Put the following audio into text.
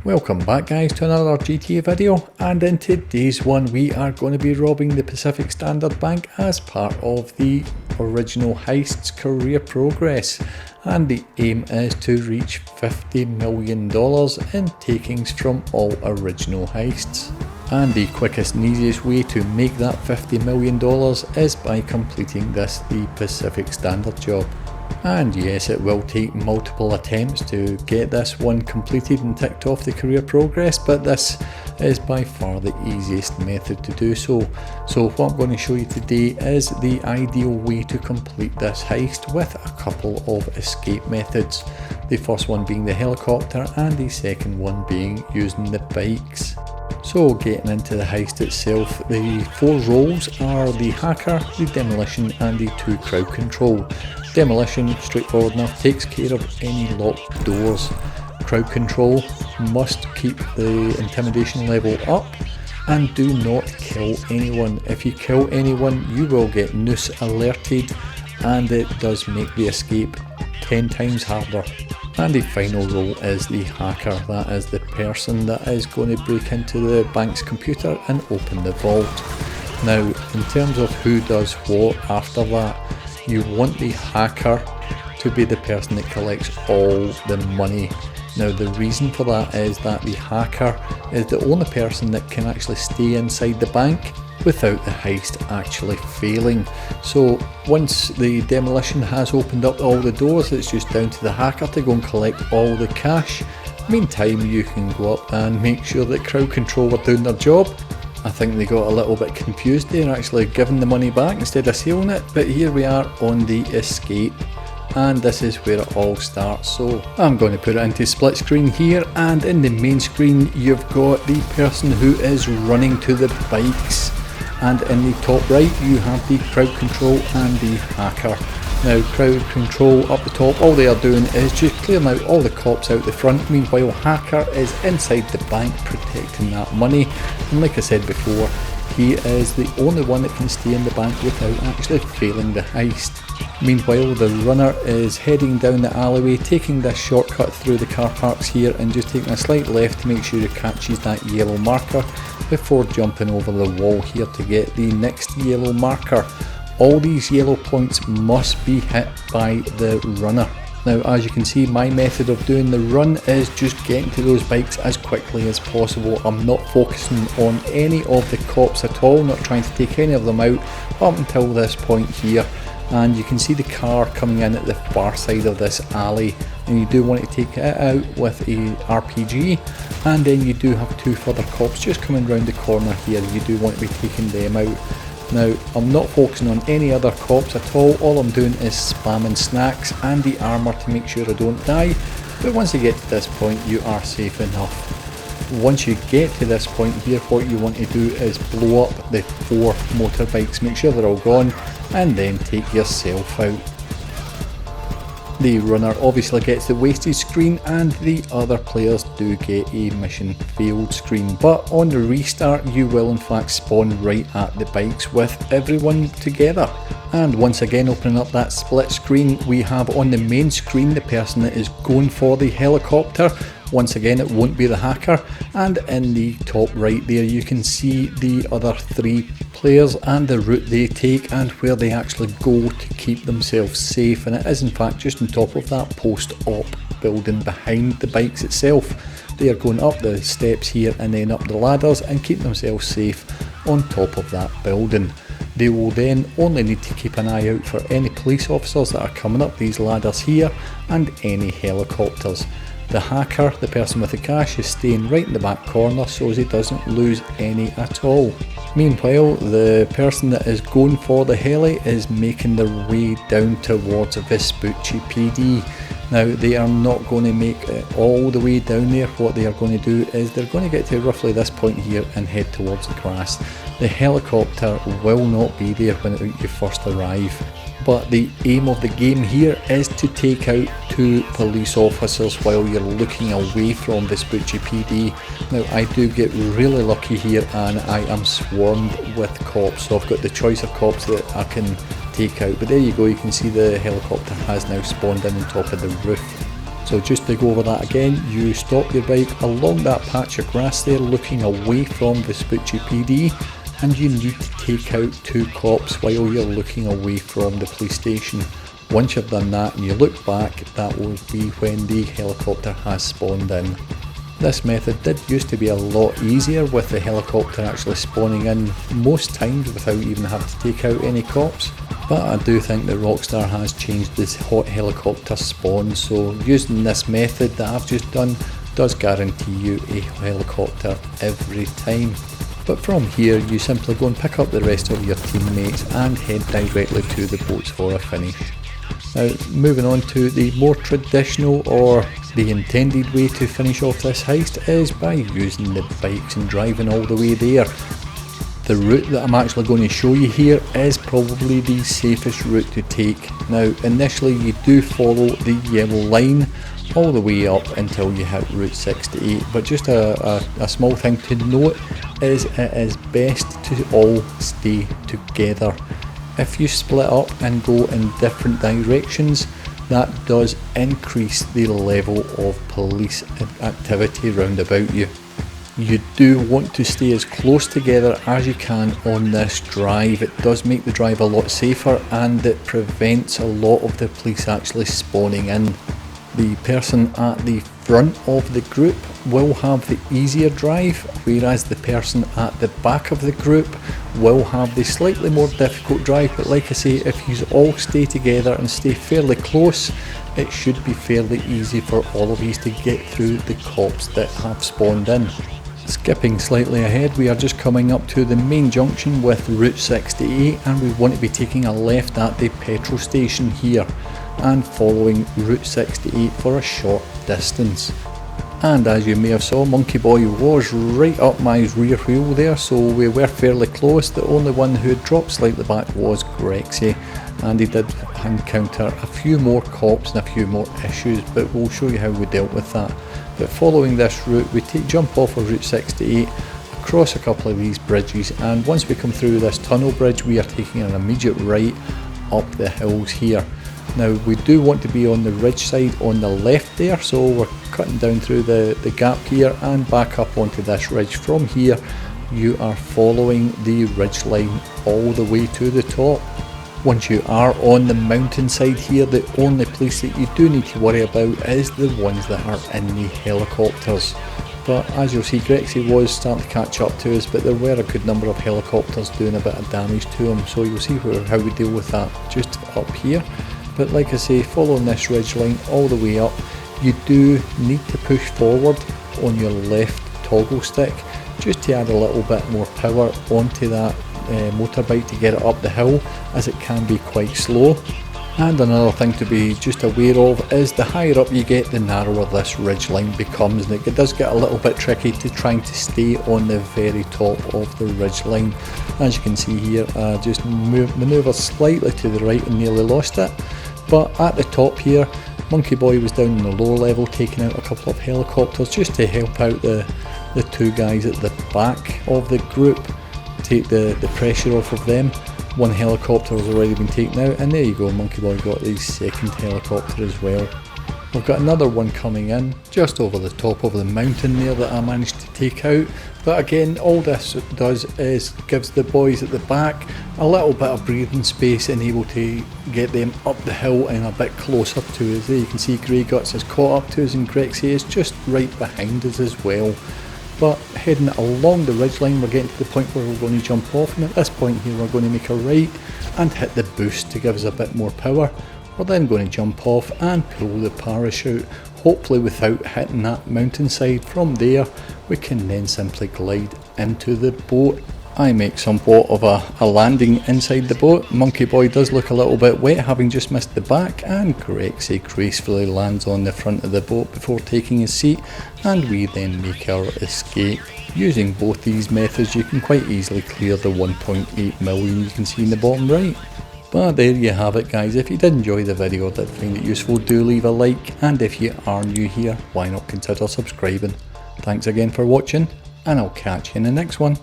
Welcome back guys to another GTA video, and in today's one we are going to be robbing the Pacific Standard Bank as part of the original Heist's career progress, and the aim is to reach $50 million in takings from all original heists. And the quickest and easiest way to make that $50 million is by completing the Pacific Standard job. And yes, it will take multiple attempts to get this one completed and ticked off the career progress, but this is by far the easiest method to do so. So what I'm going to show you today is the ideal way to complete this heist with a couple of escape methods. The first one being the helicopter and the second one being using the bikes. So getting into the heist itself, the four roles are the hacker, the demolition and the two crowd control. Demolition, straightforward enough, takes care of any locked doors. Crowd control must keep the intimidation level up and do not kill anyone. If you kill anyone you will get noose alerted, and it does make the escape 10 times harder. And the final role is the hacker. That is the person that is going to break into the bank's computer and open the vault. Now in terms of who does what after that, you want the hacker to be the person that collects all the money. Now the reason for that is that the hacker is the only person that can actually stay inside the bank without the heist actually failing. So once the demolition has opened up all the doors, it's just down to the hacker to go and collect all the cash. Meantime you can go up and make sure that crowd control are doing their job. I think they got a little bit confused there, actually giving the money back instead of sealing it, but here we are on the escape, and this is where it all starts. So I'm going to put it into split screen here, and in the main screen you've got the person who is running to the bikes, and in the top right you have the crowd control and the hacker. Now crowd control up the top, all they are doing is just clearing out all the cops out the front, meanwhile hacker is inside the bank protecting that money, and like I said before, he is the only one that can stay in the bank without actually failing the heist. Meanwhile the runner is heading down the alleyway, taking this shortcut through the car parks here and just taking a slight left to make sure he catches that yellow marker before jumping over the wall here to get the next yellow marker. All these yellow points must be hit by the runner. Now as you can see, my method of doing the run is just getting to those bikes as quickly as possible. I'm not focusing on any of the cops at all, not trying to take any of them out up until this point here. And you can see the car coming in at the far side of this alley, and you do want to take it out with a RPG, and then you do have two further cops just coming round the corner here. You do want to be taking them out. Now I'm not focusing on any other cops at all I'm doing is spamming snacks and the armour to make sure I don't die, but once you get to this point you are safe enough. Once you get to this point here, what you want to do is blow up the four motorbikes, make sure they're all gone, and then take yourself out. The runner obviously gets the wasted screen and the other players do get a mission failed screen, but on the restart you will in fact spawn right at the bikes with everyone together. And once again opening up that split screen, we have on the main screen the person that is going for the helicopter. Once again it won't be the hacker, and in the top right there you can see the other three players and the route they take and where they actually go to keep themselves safe, and it is in fact just on top of that post-op building behind the bikes itself. They are going up the steps here and then up the ladders and keep themselves safe on top of that building. They will then only need to keep an eye out for any police officers that are coming up these ladders here and any helicopters. The hacker, the person with the cash, is staying right in the back corner so as he doesn't lose any at all. Meanwhile, the person that is going for the heli is making their way down towards Vespucci PD. Now they are not going to make it all the way down there. What they are going to do is they're going to get to roughly this point here and head towards the grass. The helicopter will not be there when you first arrive. But the aim of the game here is to take out two police officers while you're looking away from Vespucci PD. Now I do get really lucky here and I am swarmed with cops, so I've got the choice of cops that I can take out. But there you go, you can see the helicopter has now spawned in on top of the roof. So just to go over that again, you stop your bike along that patch of grass there looking away from Vespucci PD, and you need to take out 2 cops while you're looking away from the police station. Once you've done that and you look back, that will be when the helicopter has spawned in. This method did used to be a lot easier with the helicopter actually spawning in most times without even having to take out any cops. But I do think that Rockstar has changed this hot helicopter spawn, so using this method that I've just done does guarantee you a helicopter every time. But from here you simply go and pick up the rest of your teammates and head directly to the boats for a finish. Now moving on to the more traditional or the intended way to finish off this heist is by using the bikes and driving all the way there. The route that I'm actually going to show you here is probably the safest route to take. Now initially you do follow the yellow line all the way up until you hit Route 68, but just a small thing to note is it is best to all stay together. If you split up and go in different directions, that does increase the level of police activity round about you. You do want to stay as close together as you can on this drive. It does make the drive a lot safer and it prevents a lot of the police actually spawning in. The person at the front of the group will have the easier drive, whereas the person at the back of the group will have the slightly more difficult drive. But like I say, if you all stay together and stay fairly close, it should be fairly easy for all of you to get through the cops that have spawned in. Skipping slightly ahead, we are just coming up to the main junction with Route 68, and we want to be taking a left at the petrol station here and following Route 68 for a short distance. And as you may have saw, Monkey Boy was right up my rear wheel there, so we were fairly close. The only one who had dropped slightly back was Grexy, and he did encounter a few more cops and a few more issues, but we'll show you how we dealt with that. But following this route, we jump off of Route 68, across a couple of these bridges, and once we come through this tunnel bridge, we are taking an immediate right up the hills here. Now we do want to be on the ridge side on the left there, so we're cutting down through the gap here and back up onto this ridge. From here you are following the ridge line all the way to the top. Once you are on the mountainside here, the only police that you do need to worry about is the ones that are in the helicopters. But as you'll see, Grexy was starting to catch up to us, but there were a good number of helicopters doing a bit of damage to him, so you'll see how we deal with that just up here. But like I say, following this ridge line all the way up, you do need to push forward on your left toggle stick just to add a little bit more power onto that motorbike to get it up the hill, as it can be quite slow. And another thing to be just aware of is the higher up you get, the narrower this ridge line becomes, and it does get a little bit tricky to trying to stay on the very top of the ridge line. As you can see here, just manoeuvred slightly to the right and nearly lost it. But at the top here, Monkey Boy was down in the lower level taking out a couple of helicopters just to help out the two guys at the back of the group, take the pressure off of them. One helicopter has already been taken out, and there you go, Monkey Boy got his second helicopter as well. We've got another one coming in just over the top of the mountain there that I managed to take out. But again, all this does is gives the boys at the back a little bit of breathing space and able to get them up the hill and a bit closer to us. There you can see Grey Guts has caught up to us and Grexy is just right behind us as well. But heading along the ridgeline, we're getting to the point where we're going to jump off, and at this point here we're going to make a right and hit the boost to give us a bit more power. We're then going to jump off and pull the parachute, hopefully without hitting that mountainside. From there we can then simply glide into the boat. I make somewhat of a landing inside the boat. Monkey Boy does look a little bit wet, having just missed the back, and Grexy gracefully lands on the front of the boat before taking his seat, and we then make our escape. Using both these methods you can quite easily clear the 1.8 million you can see in the bottom right. But there you have it guys. If you did enjoy the video or did find it useful, do leave a like, and if you are new here, why not consider subscribing. Thanks again for watching, and I'll catch you in the next one.